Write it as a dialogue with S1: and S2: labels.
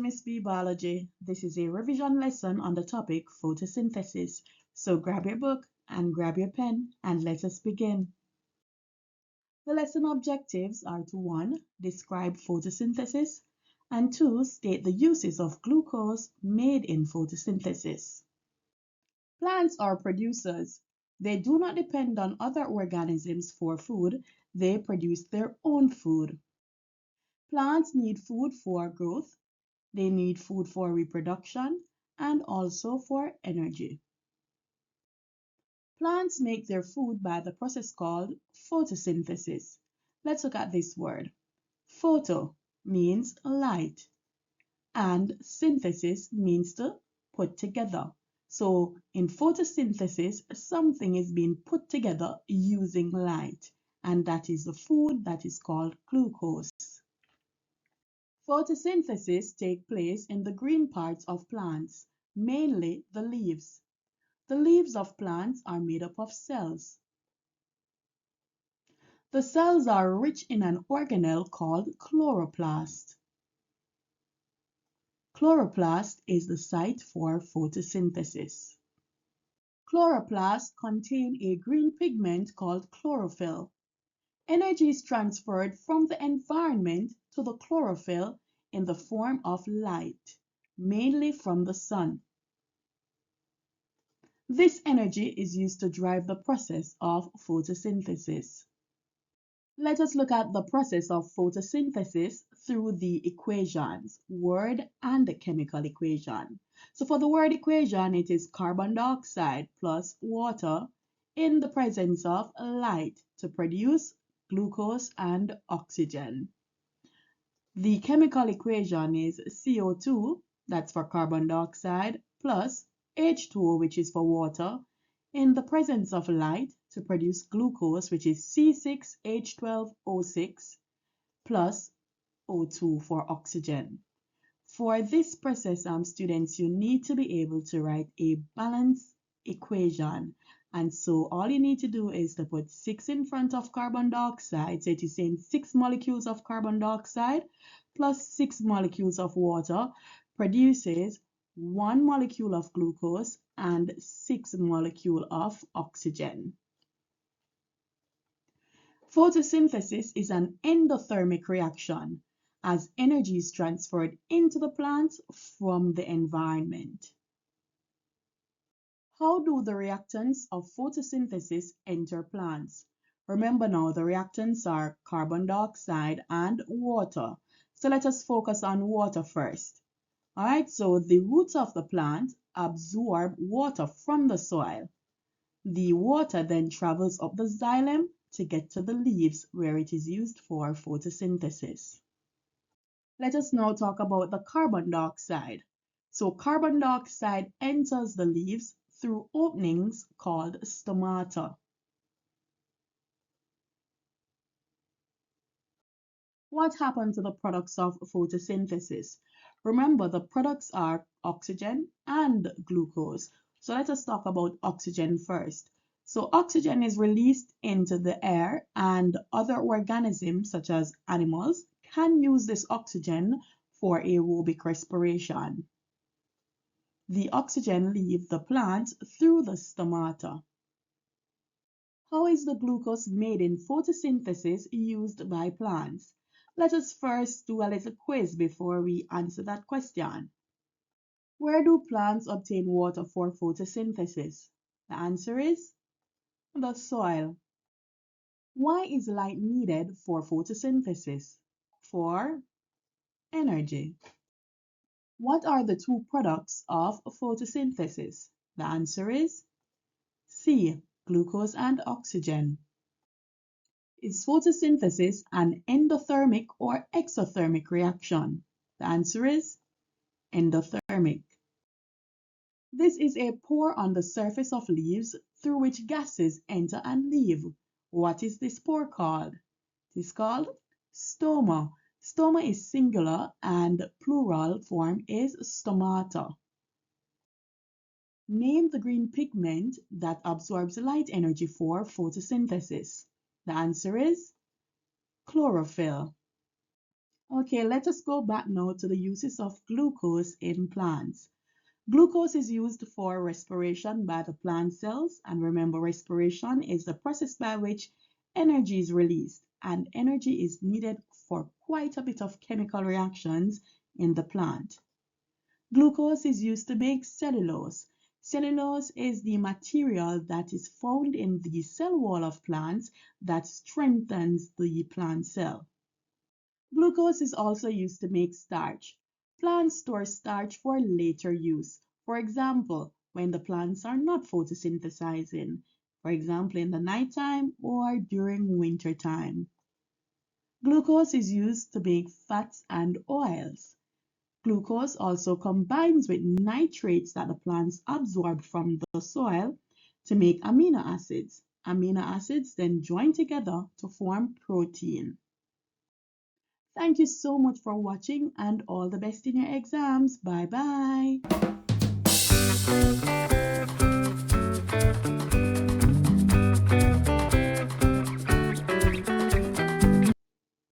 S1: Miss B Biology. This is a revision lesson on the topic photosynthesis. So grab your book and grab your pen and let us begin. The lesson objectives are to 1. Describe photosynthesis, and 2. State the uses of glucose made in photosynthesis. Plants are producers. They do not depend on other organisms for food. They produce their own food. Plants need food for growth. They need food for reproduction and also for energy. Plants make their food by the process called photosynthesis. Let's look at this word. Photo means light and synthesis means to put together. So in photosynthesis, something is being put together using light, and that is the food that is called glucose. Photosynthesis takes place in the green parts of plants, mainly the leaves. The leaves of plants are made up of cells. The cells are rich in an organelle called chloroplast. Chloroplast is the site for photosynthesis. Chloroplasts contain a green pigment called chlorophyll. Energy is transferred from the environment to the chlorophyll in the form of light, mainly from the sun. This energy is used to drive the process of photosynthesis. Let us look at the process of photosynthesis through the equations, word and the chemical equation. So for the word equation, it is carbon dioxide plus water in the presence of light to produce glucose and oxygen. The chemical equation is CO2, that's for carbon dioxide, plus H2O, which is for water, in the presence of light to produce glucose, which is C6H12O6, plus O2 for oxygen. For this process, students, you need to be able to write a balanced equation. And so all you need to do is to put 6 in front of carbon dioxide. So it is saying 6 molecules of carbon dioxide plus 6 molecules of water produces 1 molecule of glucose and 6 molecules of oxygen. Photosynthesis is an endothermic reaction as energy is transferred into the plants from the environment. How do the reactants of photosynthesis enter plants? Remember now, the reactants are carbon dioxide and water. So let us focus on water first. Alright, so the roots of the plant absorb water from the soil. The water then travels up the xylem to get to the leaves where it is used for photosynthesis. Let us now talk about the carbon dioxide. So carbon dioxide enters the leaves through openings called stomata. What happened to the products of photosynthesis? Remember, the products are oxygen and glucose. So let us talk about oxygen first. So oxygen is released into the air, and other organisms such as animals can use this oxygen for aerobic respiration. The oxygen leaves the plant through the stomata. How is the glucose made in photosynthesis used by plants? Let us first do a little quiz before we answer that question. Where do plants obtain water for photosynthesis? The answer is the soil. Why is light needed for photosynthesis? For energy. What are the two products of photosynthesis? The answer is C, glucose and oxygen. Is photosynthesis an endothermic or exothermic reaction? The answer is endothermic. This is a pore on the surface of leaves through which gases enter and leave. What is this pore called? It is called stoma. Stoma is singular and plural form is stomata. Name the green pigment that absorbs light energy for photosynthesis. The answer is chlorophyll. Okay, let us go back now to the uses of glucose in plants. Glucose is used for respiration by the plant cells, and remember, respiration is the process by which energy is released, and energy is needed for quite a bit of chemical reactions in the plant. Glucose is used to make cellulose. Cellulose is the material that is found in the cell wall of plants that strengthens the plant cell. Glucose is also used to make starch. Plants store starch for later use. For example, when the plants are not photosynthesizing, for example, in the nighttime or during winter time. Glucose is used to make fats and oils. Glucose also combines with nitrates that the plants absorb from the soil to make amino acids. Amino acids then join together to form protein. Thank you so much for watching and all the best in your exams. Bye bye.